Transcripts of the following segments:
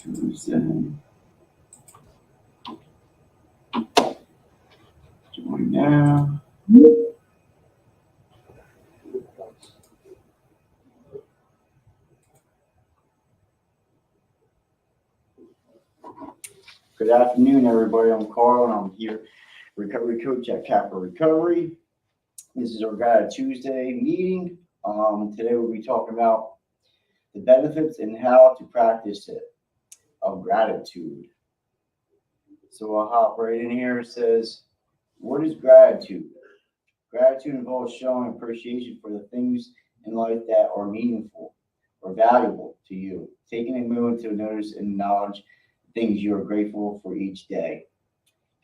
Tuesday. Join now. Good afternoon, everybody. I'm Carl, and I'm here, recovery coach at Kappa Recovery. This is our Guide Tuesday meeting. Today we'll be talking about the benefits and how to practice it of gratitude. So I'll hop right in here. It says, what is gratitude? Gratitude involves showing appreciation for the things in life that are meaningful or valuable to you. Taking a moment to notice and acknowledge things you are grateful for each day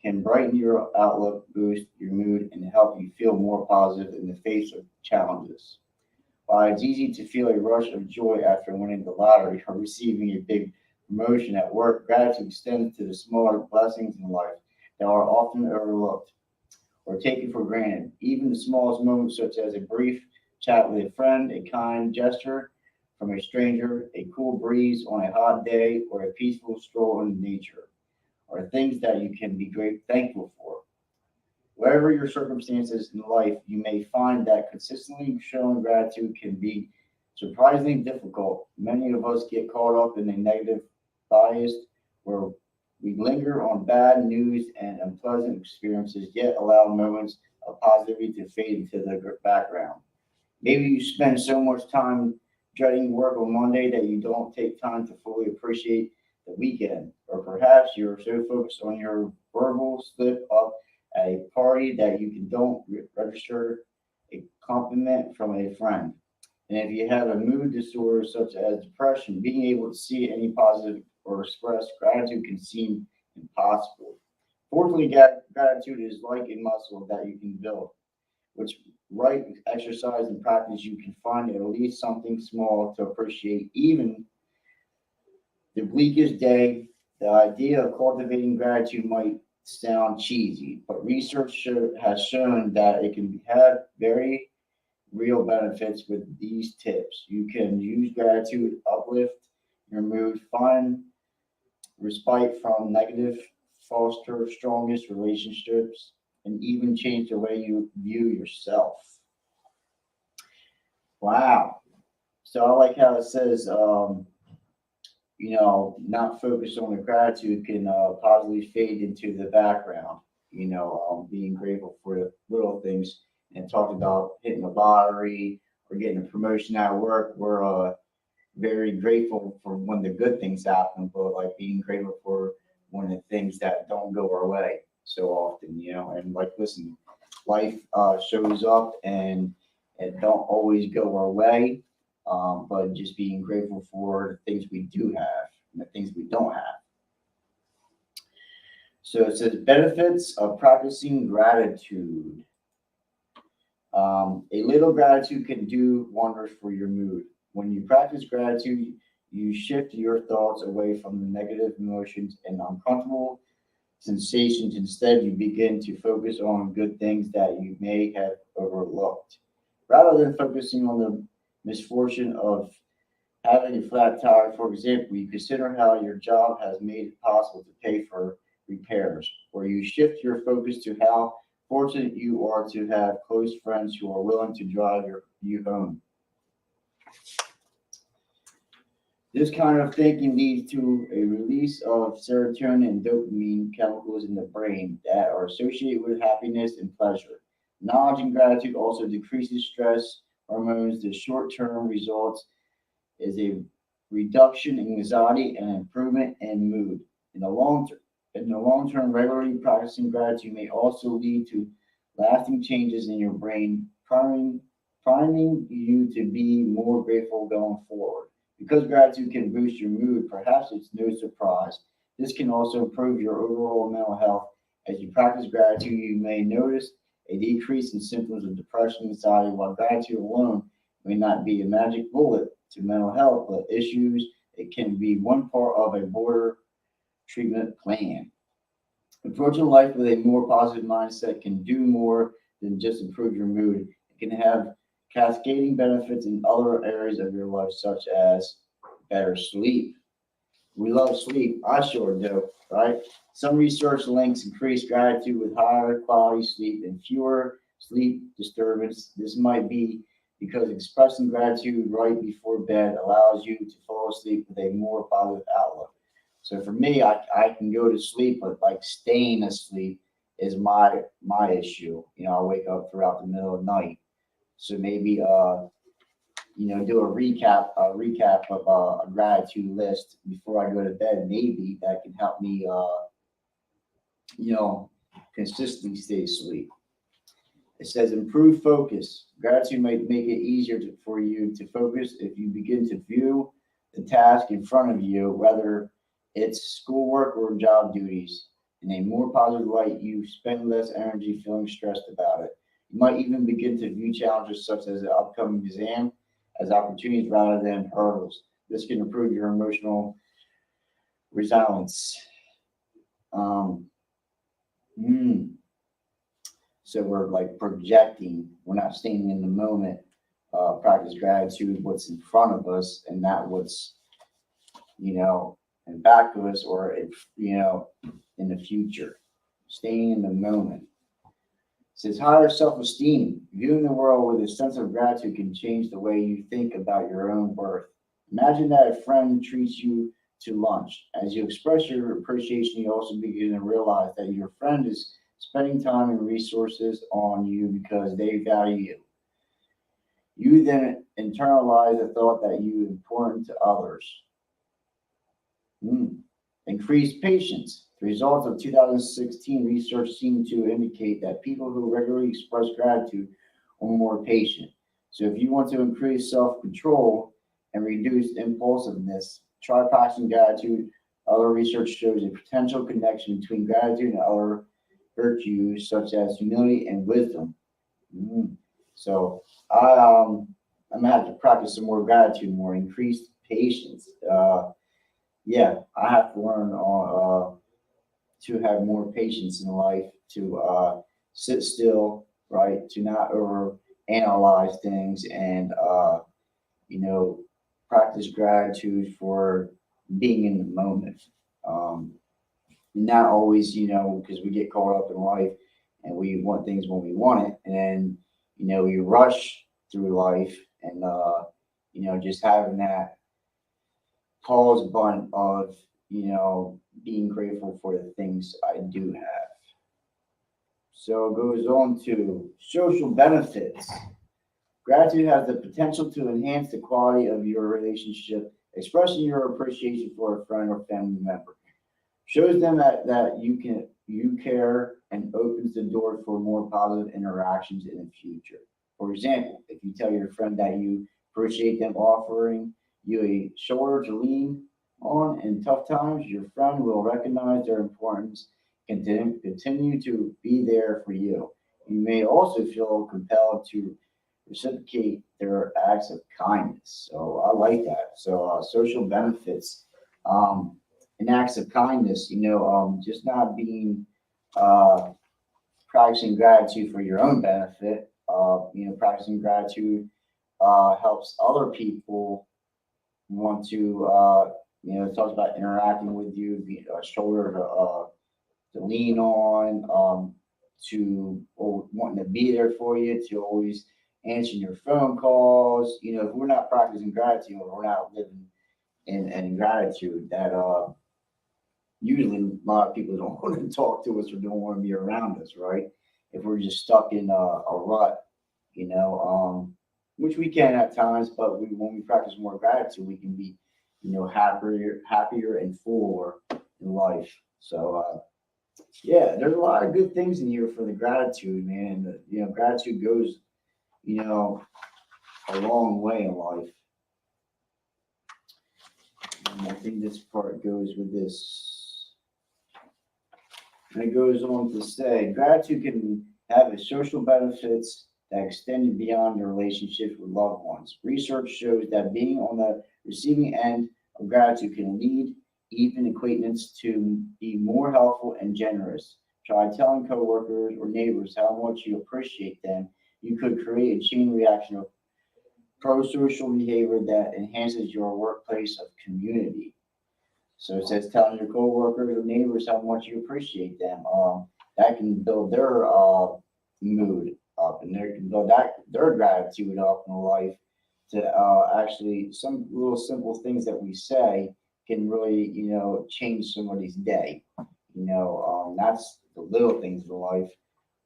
can brighten your outlook, boost your mood, and help you feel more positive in the face of challenges. While it's easy to feel a rush of joy after winning the lottery or receiving a big promotion at work, gratitude extends to the smaller blessings in life that are often overlooked or taken for granted. Even the smallest moments, such as a brief chat with a friend, a kind gesture from a stranger, a cool breeze on a hot day, or a peaceful stroll in nature, are things that you can be thankful for. Whatever your circumstances in life, you may find that consistently showing gratitude can be surprisingly difficult. Many of us get caught up in a negative bias where we linger on bad news and unpleasant experiences, yet allow moments of positivity to fade into the background. Maybe you spend so much time dreading work on Monday that you don't take time to fully appreciate the weekend. Or perhaps you're so focused on your verbal slip up at a party that don't register a compliment from a friend. And if you have a mood disorder such as depression, being able to see any positive or express gratitude can seem impossible. Fortunately, gratitude is like a muscle that you can build, which right exercise and practice you can find at least something small to appreciate even the bleakest day. The idea of cultivating gratitude might sound cheesy, but has shown that it can have very real benefits with these tips. You can use gratitude, uplift your mood, find respite from negative, foster strongest relationships, and even change the way you view yourself. Wow. So I like how it says, not focus on the gratitude can positively fade into the background. Being grateful for the little things and talking about hitting the lottery or getting a promotion at work. We're very grateful for when the good things happen, but like being grateful for when the things that don't go our way so often, and like, listen, life shows up and it don't always go our way, but just being grateful for the things we do have and the things we don't have. So it says benefits of practicing gratitude. A little gratitude can do wonders for your mood. When you practice gratitude, you shift your thoughts away from the negative emotions and uncomfortable sensations. Instead, you begin to focus on good things that you may have overlooked. Rather than focusing on the misfortune of having a flat tire, for example, you consider how your job has made it possible to pay for repairs, or you shift your focus to how fortunate you are to have close friends who are willing to drive you home. This kind of thinking leads to a release of serotonin and dopamine chemicals in the brain that are associated with happiness and pleasure. Knowledge and gratitude also decreases stress hormones. The short-term results is a reduction in anxiety and improvement in mood. In the long term, regularly practicing gratitude may also lead to lasting changes in your brain, priming you to be more grateful going forward. Because gratitude can boost your mood, perhaps it's no surprise. This can also improve your overall mental health. As you practice gratitude, you may notice a decrease in symptoms of depression and anxiety. While gratitude alone may not be a magic bullet to mental health, but issues, it can be one part of a broader treatment plan. Approaching life with a more positive mindset can do more than just improve your mood. It can have cascading benefits in other areas of your life, such as better sleep, We love sleep. I sure do, right? Some research links increased gratitude with higher quality sleep and fewer sleep disturbance. This might be because expressing gratitude right before bed allows you to fall asleep with a more positive outlook. So for me, I can go to sleep, but like staying asleep is my issue. I wake up throughout the middle of the night. So maybe do a recap of a gratitude list before I go to bed. Maybe that can help me you know consistently stay asleep. It says improve focus. Gratitude might make it easier for you to focus if you begin to view the task in front of you, whether it's schoolwork or job duties, in a more positive light. You spend less energy feeling stressed about it. You might even begin to view challenges such as the upcoming exam as opportunities rather than hurdles. This can improve your emotional resilience. Um, hmm. So we're like projecting, we're not staying in the moment. Practice gratitude, what's in front of us, and not what's, you know, in back of us or, in the future. Staying in the moment. It says higher self esteem. Viewing the world with a sense of gratitude can change the way you think about your own worth. Imagine that a friend treats you to lunch. As you express your appreciation, you also begin to realize that your friend is spending time and resources on you because they value you. You then internalize the thought that you are important to others. Hmm. Increased patience. The results of 2016 research seem to indicate that people who regularly express gratitude are more patient. So, if you want to increase self control and reduce impulsiveness, try practicing gratitude. Other research shows a potential connection between gratitude and other virtues such as humility and wisdom. Mm. So, I'm gonna have to practice some more gratitude, more increased patience. Yeah, I have to learn to have more patience in life, to sit still, right? To not over analyze things and you know practice gratitude for being in the moment. Um, Not always, because we get caught up in life and we want things when we want it, and then we rush through life and just having that pause button of being grateful for the things I do have. So it goes on to social benefits. Gratitude has the potential to enhance the quality of your relationship, expressing your appreciation for a friend or family member. Shows them that you care and opens the door for more positive interactions in the future. For example, if you tell your friend that you appreciate them offering you a shoulder to lean on in tough times, your friend will recognize their importance and continue to be there for you. You may also feel compelled to reciprocate their acts of kindness. So I like that. So social benefits. And acts of kindness, just not being uh, practicing gratitude for your own benefit. Practicing gratitude helps other people want to, it talks about interacting with you, be a shoulder to lean on, to or wanting to be there for you, to always answering your phone calls. If we're not practicing gratitude, or we're not living in gratitude, that usually a lot of people don't want to talk to us or don't want to be around us, right? If we're just stuck in a rut, which we can at times, but when we practice more gratitude, we can be, happier and fuller in life. So, yeah, there's a lot of good things in here for the gratitude, man. Gratitude goes, you know, a long way in life. And I think this part goes with this. And it goes on to say, gratitude can have a social benefits that extend beyond your relationships with loved ones. Research shows that being on the receiving end of gratitude can lead even acquaintances to be more helpful and generous. Try telling coworkers or neighbors how much you appreciate them. You could create a chain reaction of pro-social behavior that enhances your workplace of community. So it says telling your coworkers or neighbors how much you appreciate them. That can build their mood up, and they can build their gratitude up in life. To actually, some little simple things that we say can really, change somebody's day. That's the little things in life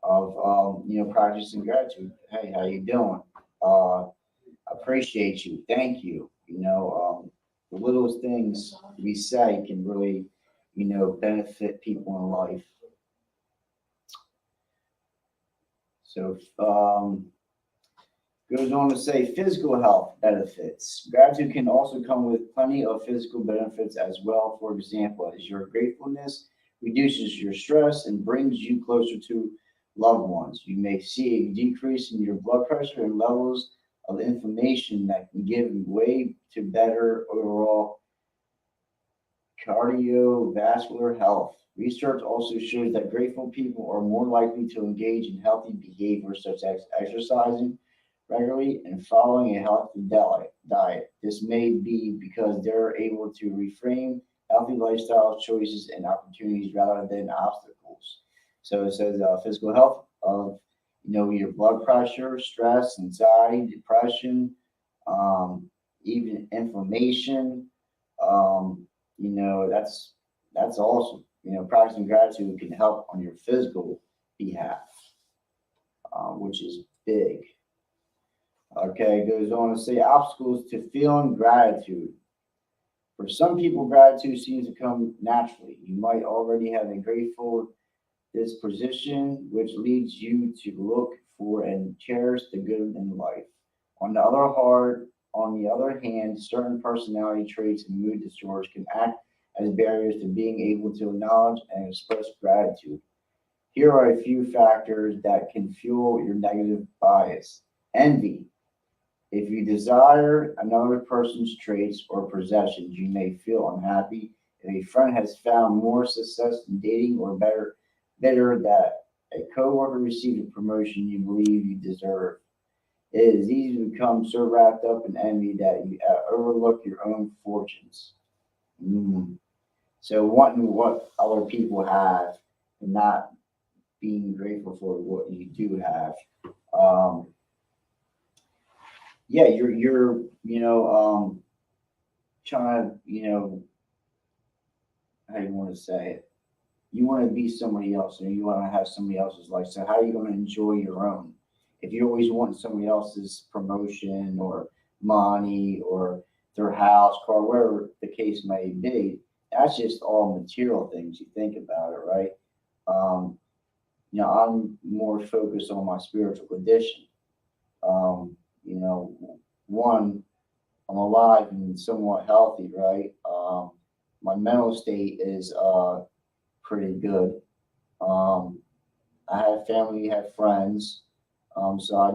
of practicing gratitude. Hey, how you doing? Uh, appreciate you. Thank you. The littlest things we say can really, benefit people in life. So, goes on to say physical health benefits. Gratitude can also come with plenty of physical benefits as well. For example, as your gratefulness reduces your stress and brings you closer to loved ones. You may see a decrease in your blood pressure and levels of inflammation that can give way to better overall cardiovascular health. Research also shows that grateful people are more likely to engage in healthy behaviors such as exercising regularly and following a healthy diet. This may be because they're able to reframe healthy lifestyle choices and opportunities rather than obstacles. So it says physical health of your blood pressure, stress, anxiety, depression, even inflammation. Um, that's awesome. Practicing gratitude can help on your physical behalf, which is big. Okay, it goes on to say obstacles to feeling gratitude. For some people, gratitude seems to come naturally. You might already have a grateful disposition, which leads you to look for and cherish the good in life. On the other hand, certain personality traits and mood disorders can act as barriers to being able to acknowledge and express gratitude. Here are a few factors that can fuel your negative bias. Envy. If you desire another person's traits or possessions, you may feel unhappy if a friend has found more success in dating or better that a coworker received a promotion you believe you deserve. It is easy to become so wrapped up in envy that you overlook your own fortunes. Mm. So wanting what other people have and not being grateful for what you do have. Um, yeah, you're trying to how you want to say it. You want to be somebody else, and you want to have somebody else's life. So how are you going to enjoy your own? If you always want somebody else's promotion or money or their house, car, whatever the case may be, that's just all material things. You think about it, right? Um, I'm more focused on my spiritual condition. Um, you know, one, I'm alive and somewhat healthy, right? My mental state is pretty good. Um, I have family, have friends. So I,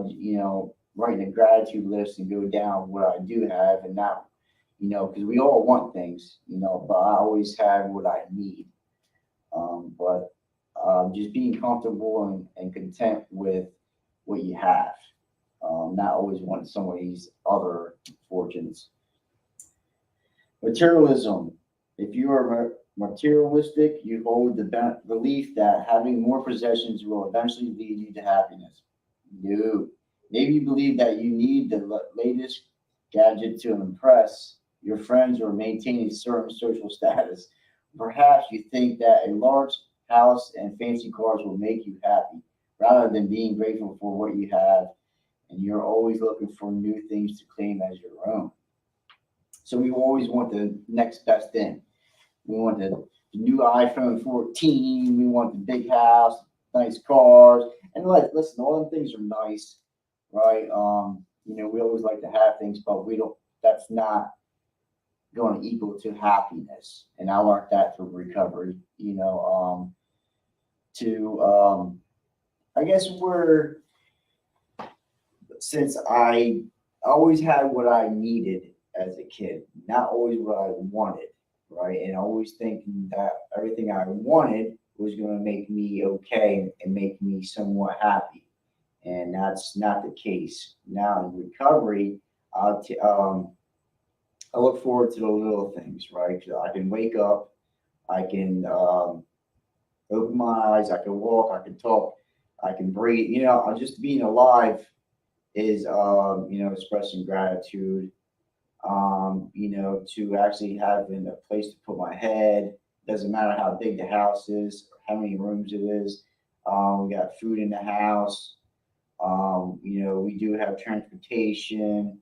write a gratitude list and go down what I do have and not, because we all want things, but I always have what I need. But just being comfortable and content with what you have, not always want somebody's other fortunes. Materialism. If you are materialistic, you hold the belief that having more possessions will eventually lead you to happiness. No. Maybe you believe that you need the latest gadget to impress your friends or maintain a certain social status. Perhaps you think that a large house and fancy cars will make you happy, rather than being grateful for what you have, and you're always looking for new things to claim as your own. So we always want the next best thing. We want the new iPhone 14. We want the big house, nice cars. And listen, all them things are nice, right? We always like to have things, but we don't. That's not going to equal to happiness. And I learned that through recovery. To I guess we're since I always had what I needed as a kid, not always what I wanted, right? And always thinking that everything I wanted was going to make me okay and make me somewhat happy. And that's not the case. Now in recovery, I'll I look forward to the little things, right? I can wake up, I can open my eyes, I can walk, I can talk, I can breathe. I'm just being alive is, expressing gratitude. To actually having a place to put my head. Doesn't matter how big the house is, how many rooms it is. We got food in the house. We do have transportation.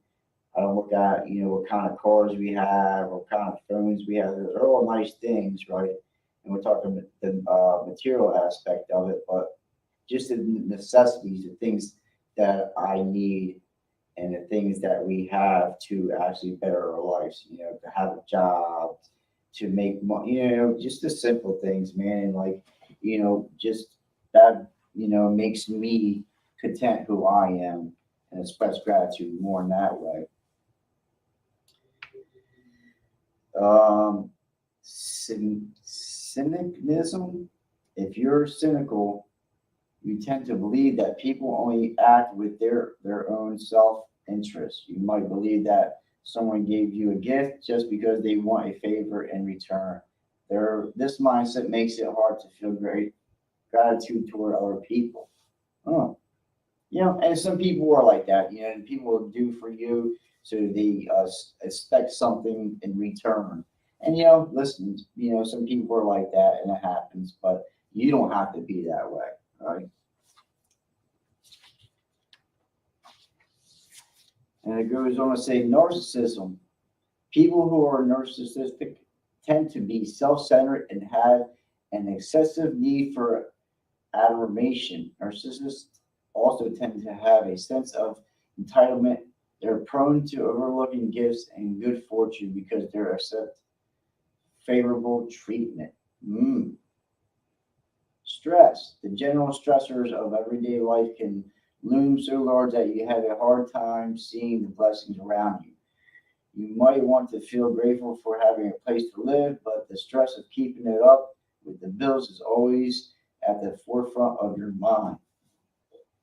I don't look at, what kind of cars we have, what kind of phones we have. Those are all nice things, right? And we're talking the material aspect of it, but just the necessities, the things that I need and the things that we have to actually better our lives, to have a job, to make money, just the simple things, man. And like, just that, makes me content who I am and express gratitude more in that way. Cynicism. If you're cynical, you tend to believe that people only act with their own self-interest. You might believe that someone gave you a gift just because they want a favor in return. This mindset makes it hard to feel great gratitude toward other people. Oh, and some people are like that. People will do for you, so they expect something in return. And listen, some people are like that, and it happens, but you don't have to be that way, right? And it goes on to say narcissism. People who are narcissistic tend to be self-centered and have an excessive need for admiration. Narcissists also tend to have a sense of entitlement. They're prone to overlooking gifts and good fortune because they accept favorable treatment. Stress. The general stressors of everyday life can loom so large that you have a hard time seeing the blessings around you. You might want to feel grateful for having a place to live, but the stress of keeping it up with the bills is always at the forefront of your mind.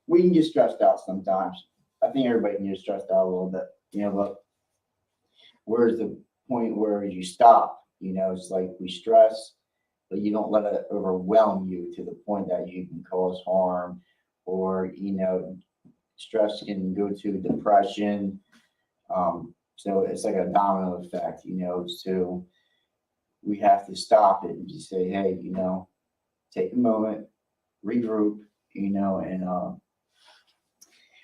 We can get stressed out sometimes. I think everybody can get stressed out a little bit, but where's the point where you stop? It's like we stress, but you don't let it overwhelm you to the point that you can cause harm, or stress can go to depression. So it's like a domino effect, so we have to stop it and just say, hey, take a moment, regroup, and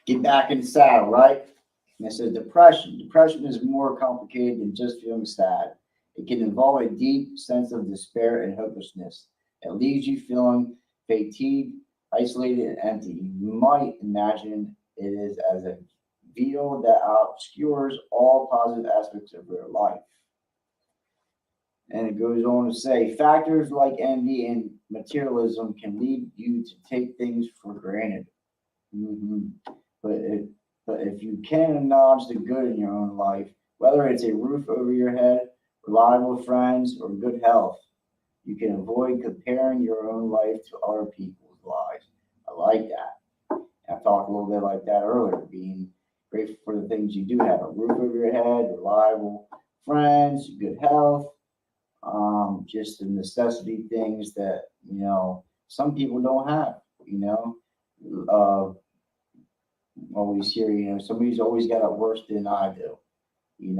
get back in the saddle, right? And it says depression. Depression is more complicated than just feeling sad. It can involve a deep sense of despair and hopelessness. It leaves you feeling fatigued, isolated, and empty. You might imagine it is as a veil that obscures all positive aspects of your life. And it goes on to say factors like envy and materialism can lead you to take things for granted. Mhm. But if you can acknowledge the good in your own life, whether it's a roof over your head, reliable friends, or good health, you can avoid comparing your own life to other people's lives. I like that. I talked a little bit like that earlier, being grateful for the things you do have: a roof over your head, reliable friends, good health, just the necessity things that some people don't have. Uh, Always hear somebody's always got it worse than I do. And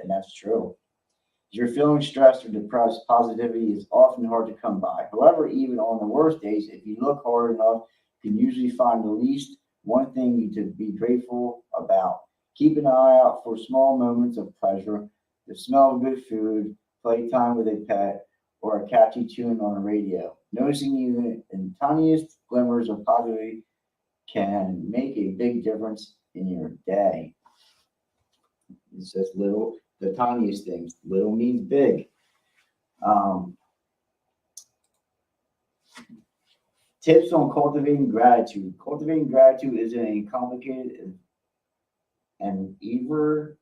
that's true. If you're feeling stressed or depressed, positivity is often hard to come by. However, even on the worst days, if you look hard enough, you can usually find at least one thing you to be grateful about. Keep an eye out for small moments of pleasure: the smell of good food, playtime with a pet, or a catchy tune on the radio. Noticing even in tiniest glimmers of positivity can make a big difference in your day. It says little, the tiniest things. Little means big. Um, Tips on cultivating gratitude. Cultivating gratitude isn't a complicated and either,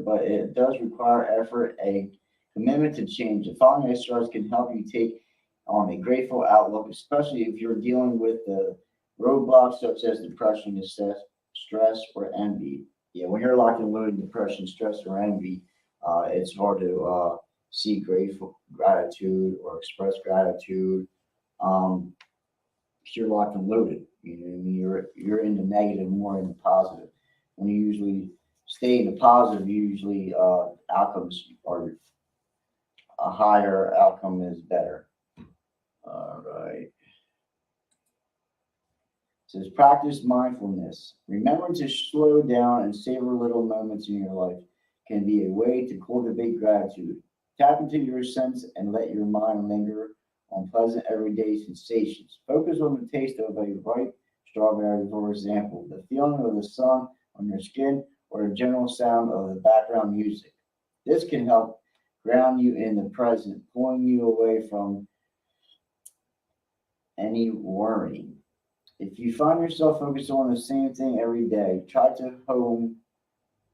but it does require effort, a commitment to change. The following exercise can help you take on a grateful outlook, especially if you're dealing with the roadblocks such as depression, stress, or envy. Yeah, when you're locked in loaded depression, stress, or envy, it's hard to see grateful gratitude or express gratitude. Um, 'Cause you're locked and loaded. You know what I mean? You're in the negative more than the positive. When you usually stay in the positive, usually outcomes are a higher outcome is better. All right. It says practice mindfulness. Remember to slow down and savor little moments in your life can be a way to cultivate gratitude. Tap into your sense and let your mind linger on pleasant everyday sensations. Focus on the taste of a ripe strawberry, for example, the feeling of the sun on your skin, or the general sound of the background music. This can help ground you in the present, pulling you away from any worrying. If you find yourself focused on the same thing every day, try to hone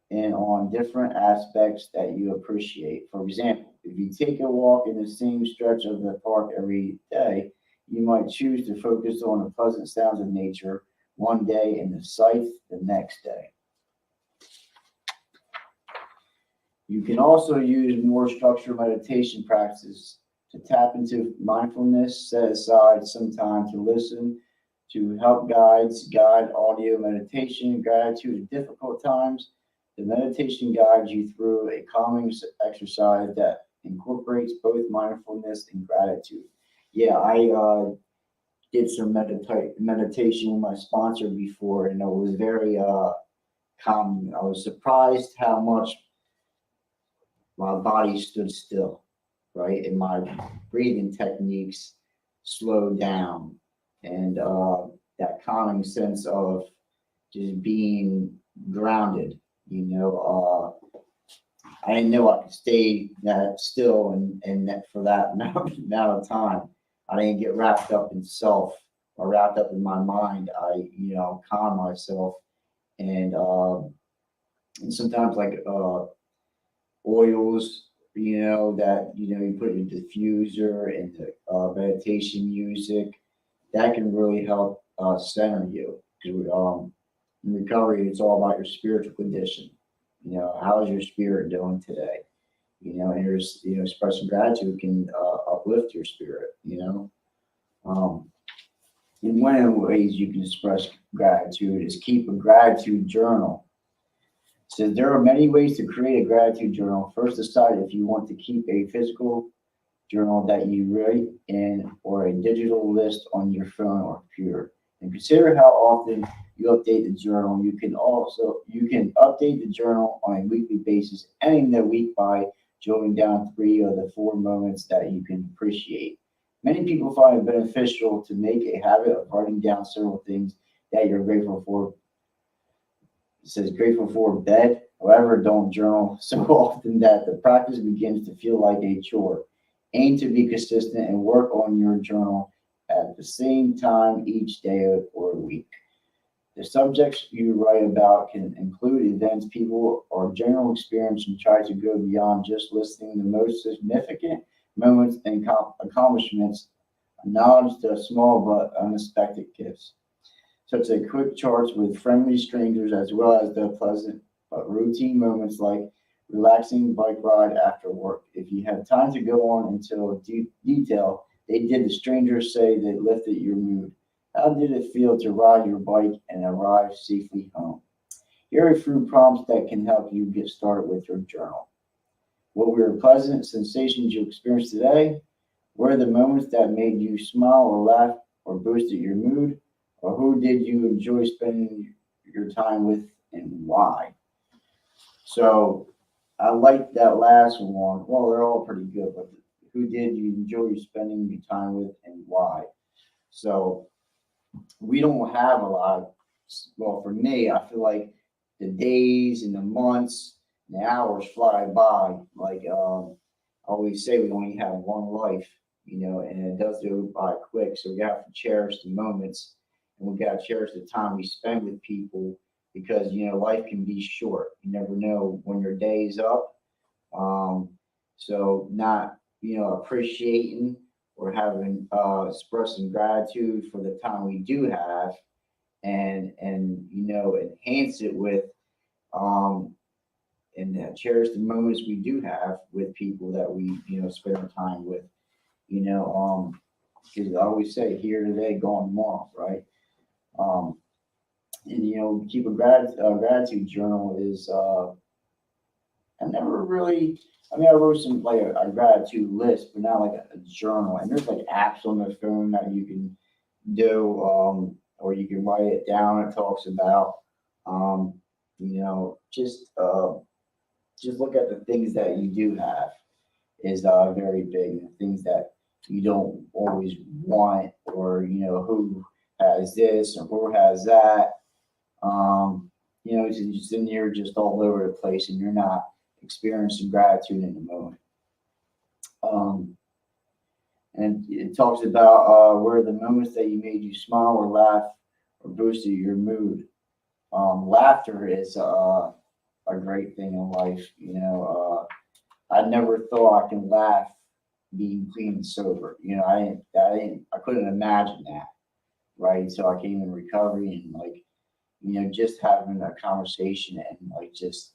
in on different aspects that you appreciate. For example, if you take a walk in the same stretch of the park every day, you might choose to focus on the pleasant sounds of nature one day and the sights the next day. You can also use more structured meditation practices to tap into mindfulness. Set aside some time to listen to help guide audio meditation, gratitude at difficult times. The meditation guides you through a calming exercise that incorporates both mindfulness and gratitude. Yeah, I did some meditation with my sponsor before, and it was very calming. I was surprised how much my body stood still, right? And my breathing techniques slowed down. And that calming sense of just being grounded, you know. I didn't know I could stay that still and that for that amount of time. I didn't get wrapped up in self or wrapped up in my mind. Calm myself and and sometimes like oils, that you put in the diffuser and the meditation music that can really help center you. 'Cause, in recovery, it's all about your spiritual condition. How is your spirit doing today? And expressing gratitude can uplift your spirit. Um, and one of the ways you can express gratitude is keep a gratitude journal. So there are many ways to create a gratitude journal. First, decide if you want to keep a physical journal that you write in or a digital list on your phone or computer. And consider how often you update the journal. You can update the journal on a weekly basis, ending the week by jotting down 3 of the 4 moments that you can appreciate. Many people find it beneficial to make a habit of writing down several things that you're grateful for. It says grateful for bed. However, don't journal so often that the practice begins to feel like a chore. Aim to be consistent and work on your journal at the same time each day or week. The subjects you write about can include events, people, or general experience, and try to go beyond just listing the most significant moments and accomplishments. Acknowledge the small but unexpected gifts, such as quick charts with friendly strangers, as well as the pleasant but routine moments like relaxing bike ride after work. If you have time to go on into detail, they did the strangers say that lifted your mood? How did it feel to ride your bike and arrive safely home? Here are a few prompts that can help you get started with your journal. What were pleasant sensations you experienced today? What are the moments that made you smile or laugh or boosted your mood? Or who did you enjoy spending your time with and why? So I like that last one. Well, they're all pretty good, but who did you enjoy spending your time with and why? So we don't have a lot of, well, for me, I feel like the days and the months and the hours fly by. Like I always say, we only have one life, and it does go by quick. So we have to cherish the moments and we got to cherish the time we spend with people because, life can be short. You never know when your day is up. Um, so not, appreciating or having expressing gratitude for the time we do have and enhance it with And cherish the moments we do have with people that we, spend our time with, because I always say here today, gone tomorrow, right? Um, and, keep a gratitude journal is, I never really, I mean, I wrote some like a gratitude list, but not like a journal. And there's like apps on the phone that you can do, or you can write it down. It talks about, um, just look at the things that you do have is very big, and things that you don't always want, or who has this or who has that. It's just in you're just all over the place, and you're not experiencing gratitude in the moment. Um, and it talks about where the moments that you made you smile or laugh or boosted your mood. Laughter is a great thing in life. I never thought I can laugh being clean and sober. I couldn't imagine that, right? So I came in recovery and like, just having a conversation and like just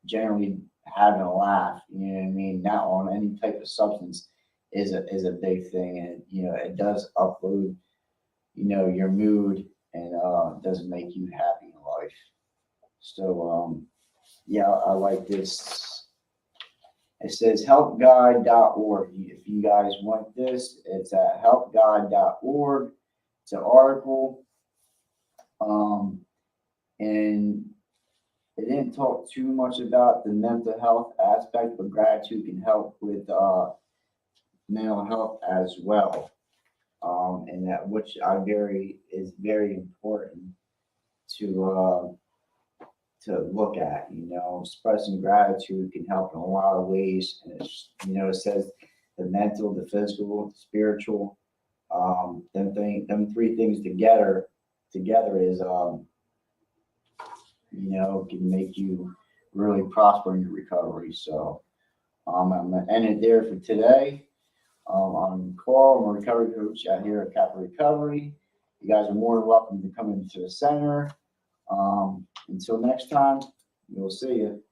generally having a laugh, you know what I mean? Not on any type of substance is a big thing, and it does upload, your mood, and does make you happy in life. So yeah, I like this. It says helpguide.org. If you guys want this, it's at helpguide.org. It's an article. And it didn't talk too much about the mental health aspect, but gratitude can help with mental health as well. And that which is very important to to look at. Expressing gratitude can help in a lot of ways. And it says the mental, the physical, the spiritual, them three things together is can make you really prosper in your recovery. So I'm gonna end it there for today. I'm Carl, I'm a recovery coach out here at Kappa Recovery. You guys are more than welcome to come into the center. Until next time, we'll see you.